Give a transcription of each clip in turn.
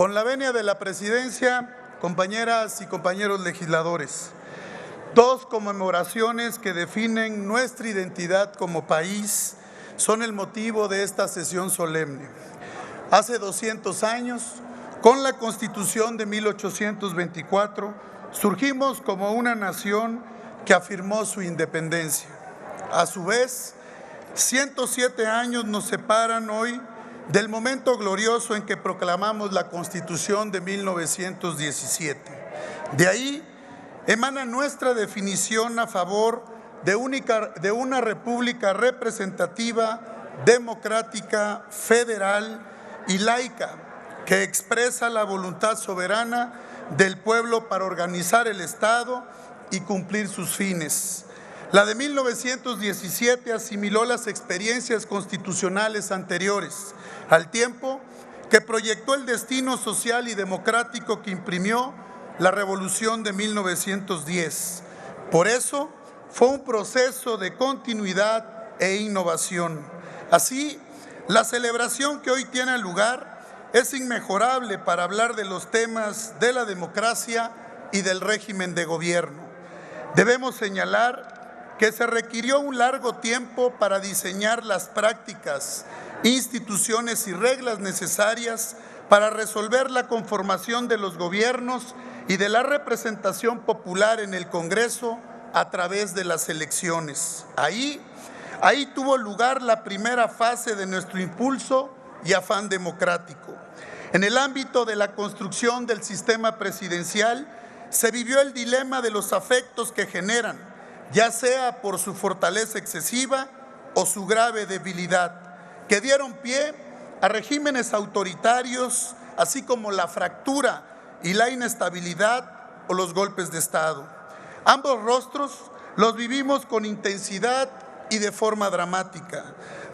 Con la venia de la presidencia, compañeras y compañeros legisladores, dos conmemoraciones que definen nuestra identidad como país son el motivo de esta sesión solemne. Hace 200 años, con la Constitución de 1824, surgimos como una nación que afirmó su independencia. A su vez, 107 años nos separan hoy del momento glorioso en que proclamamos la Constitución de 1917. De ahí emana nuestra definición a favor de una república representativa, democrática, federal y laica, que expresa la voluntad soberana del pueblo para organizar el Estado y cumplir sus fines. La de 1917 asimiló las experiencias constitucionales anteriores, al tiempo que proyectó el destino social y democrático que imprimió la Revolución de 1910. Por eso, fue un proceso de continuidad e innovación. Así, la celebración que hoy tiene lugar es inmejorable para hablar de los temas de la democracia y del régimen de gobierno. Debemos señalar que se requirió un largo tiempo para diseñar las prácticas, instituciones y reglas necesarias para resolver la conformación de los gobiernos y de la representación popular en el Congreso a través de las elecciones. Ahí tuvo lugar la primera fase de nuestro impulso y afán democrático. En el ámbito de la construcción del sistema presidencial, se vivió el dilema de los afectos que generan, ya sea por su fortaleza excesiva o su grave debilidad, que dieron pie a regímenes autoritarios, así como la fractura y la inestabilidad o los golpes de Estado. Ambos rostros los vivimos con intensidad y de forma dramática.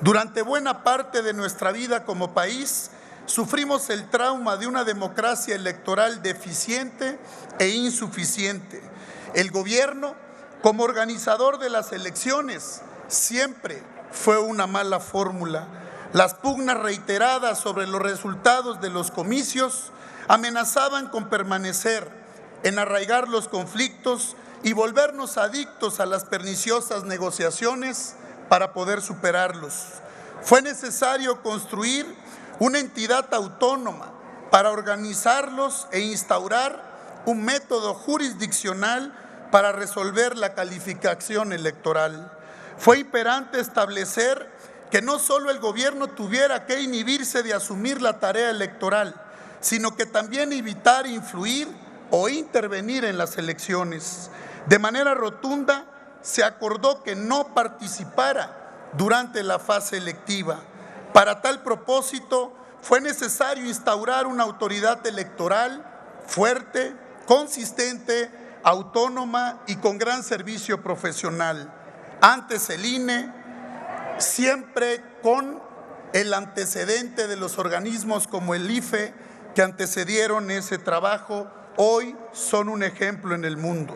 Durante buena parte de nuestra vida como país, sufrimos el trauma de una democracia electoral deficiente e insuficiente. El gobierno, como organizador de las elecciones, siempre fue una mala fórmula. Las pugnas reiteradas sobre los resultados de los comicios amenazaban con permanecer, en arraigar los conflictos y volvernos adictos a las perniciosas negociaciones para poder superarlos. Fue necesario construir una entidad autónoma para organizarlos e instaurar un método jurisdiccional para resolver la calificación electoral. Fue imperante establecer que no solo el gobierno tuviera que inhibirse de asumir la tarea electoral, sino que también evitar influir o intervenir en las elecciones. De manera rotunda, se acordó que no participara durante la fase electiva. Para tal propósito, fue necesario instaurar una autoridad electoral fuerte, consistente, autónoma y con gran servicio profesional. Antes el INE, siempre con el antecedente de los organismos como el IFE que antecedieron ese trabajo, hoy son un ejemplo en el mundo.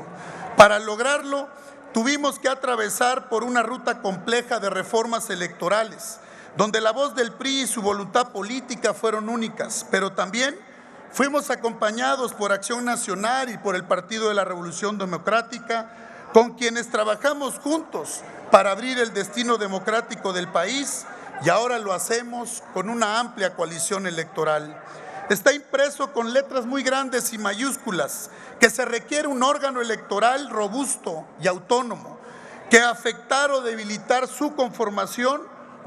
Para lograrlo, tuvimos que atravesar por una ruta compleja de reformas electorales, donde la voz del PRI y su voluntad política fueron únicas, pero también fuimos acompañados por Acción Nacional y por el Partido de la Revolución Democrática, con quienes trabajamos juntos para abrir el destino democrático del país, y ahora lo hacemos con una amplia coalición electoral. Está impreso con letras muy grandes y mayúsculas que se requiere un órgano electoral robusto y autónomo, que afectar o debilitar su conformación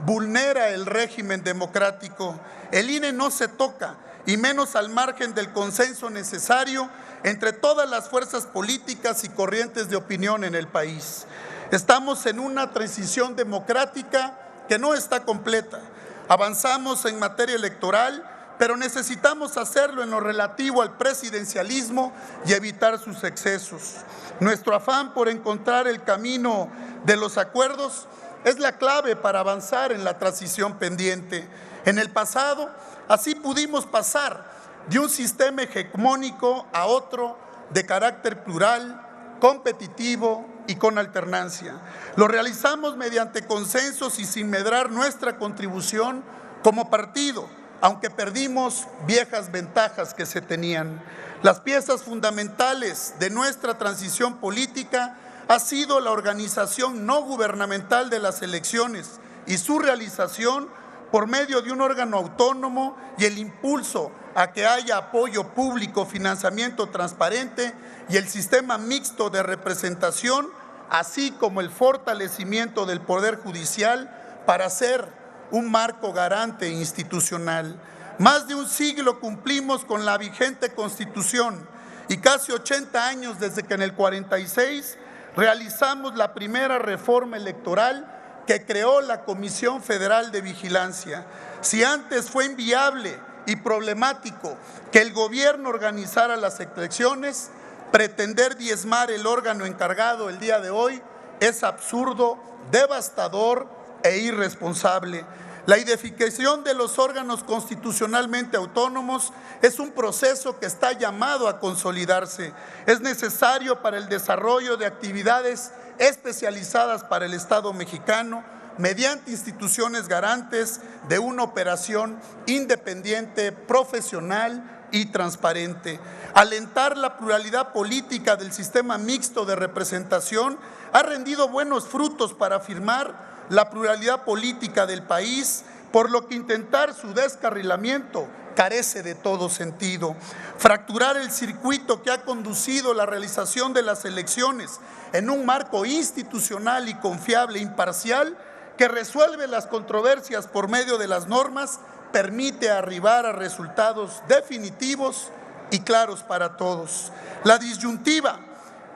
vulnera el régimen democrático. El INE no se toca, y menos al margen del consenso necesario entre todas las fuerzas políticas y corrientes de opinión en el país. Estamos en una transición democrática que no está completa. Avanzamos en materia electoral, pero necesitamos hacerlo en lo relativo al presidencialismo y evitar sus excesos. Nuestro afán por encontrar el camino de los acuerdos es la clave para avanzar en la transición pendiente. En el pasado, así pudimos pasar de un sistema hegemónico a otro de carácter plural, competitivo y con alternancia. Lo realizamos mediante consensos y sin medrar nuestra contribución como partido aunque perdimos viejas ventajas que se tenían. Las piezas fundamentales de nuestra transición política ha sido la organización no gubernamental de las elecciones y su realización por medio de un órgano autónomo y el impulso a que haya apoyo público, financiamiento transparente y el sistema mixto de representación, así como el fortalecimiento del Poder Judicial para ser un marco garante institucional. Más de un siglo cumplimos con la vigente Constitución y casi 80 años desde que en el 46 realizamos la primera reforma electoral que creó la Comisión Federal de Vigilancia. Si antes fue inviable y problemático que el gobierno organizara las elecciones, pretender diezmar el órgano encargado el día de hoy es absurdo, devastador e irresponsable. La identificación de los órganos constitucionalmente autónomos es un proceso que está llamado a consolidarse. Es necesario para el desarrollo de actividades especializadas para el Estado mexicano mediante instituciones garantes de una operación independiente, profesional y transparente. Alentar la pluralidad política del sistema mixto de representación ha rendido buenos frutos para afirmar la pluralidad política del país, por lo que intentar su descarrilamiento carece de todo sentido. Fracturar el circuito que ha conducido la realización de las elecciones en un marco institucional y confiable, imparcial, que resuelve las controversias por medio de las normas, permite arribar a resultados definitivos y claros para todos. La disyuntiva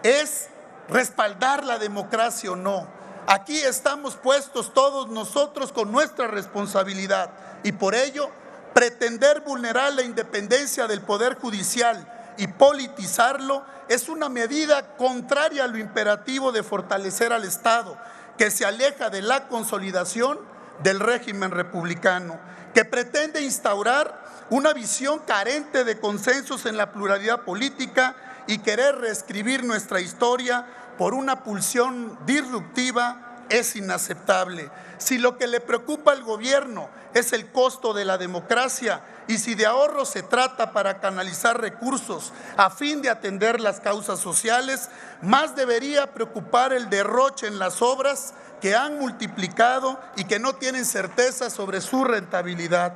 es respaldar la democracia o no. Aquí estamos puestos todos nosotros con nuestra responsabilidad y por ello pretender vulnerar la independencia del Poder Judicial y politizarlo es una medida contraria a lo imperativo de fortalecer al Estado, que se aleja de la consolidación del régimen republicano, que pretende instaurar una visión carente de consensos en la pluralidad política y querer reescribir nuestra historia por una pulsión disruptiva es inaceptable. Si lo que le preocupa al gobierno es el costo de la democracia y si de ahorro se trata para canalizar recursos a fin de atender las causas sociales, más debería preocupar el derroche en las obras que han multiplicado y que no tienen certeza sobre su rentabilidad.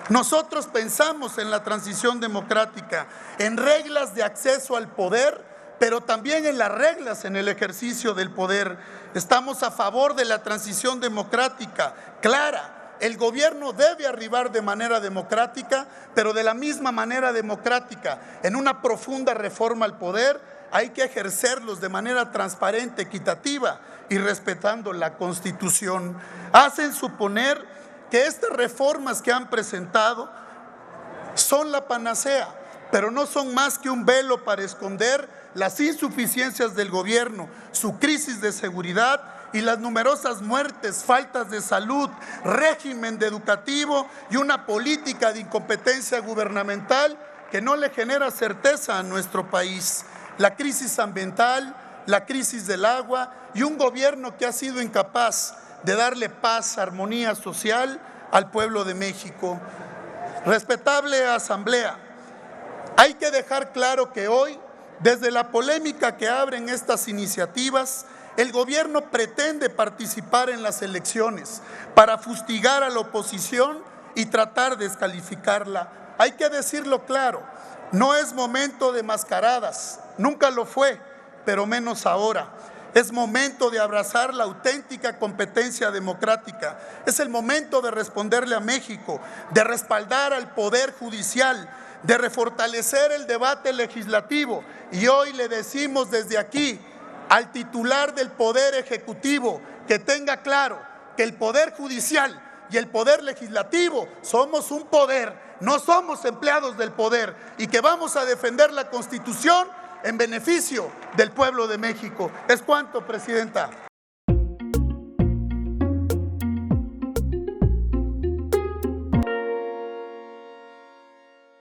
Nosotros pensamos en la transición democrática, en reglas de acceso al poder, pero también en las reglas en el ejercicio del poder. Estamos a favor de la transición democrática, clara. El gobierno debe arribar de manera democrática, pero de la misma manera democrática, en una profunda reforma al poder, hay que ejercerlos de manera transparente, equitativa y respetando la Constitución. Hacen suponer que estas reformas que han presentado son la panacea, pero no son más que un velo para esconder las insuficiencias del gobierno, su crisis de seguridad y las numerosas muertes, faltas de salud, régimen educativo y una política de incompetencia gubernamental que no le genera certeza a nuestro país. La crisis ambiental, la crisis del agua y un gobierno que ha sido incapaz de darle paz, armonía social al pueblo de México. Respetable Asamblea, hay que dejar claro que hoy, desde la polémica que abren estas iniciativas, el gobierno pretende participar en las elecciones para fustigar a la oposición y tratar de descalificarla. Hay que decirlo claro, no es momento de mascaradas, nunca lo fue, pero menos ahora. Es momento de abrazar la auténtica competencia democrática. Es el momento de responderle a México, de respaldar al Poder Judicial, de refortalecer el debate legislativo. Y hoy le decimos desde aquí al titular del Poder Ejecutivo que tenga claro que el Poder Judicial y el Poder Legislativo somos un poder, no somos empleados del poder, y que vamos a defender la Constitución en beneficio del pueblo de México. Es cuanto, Presidenta.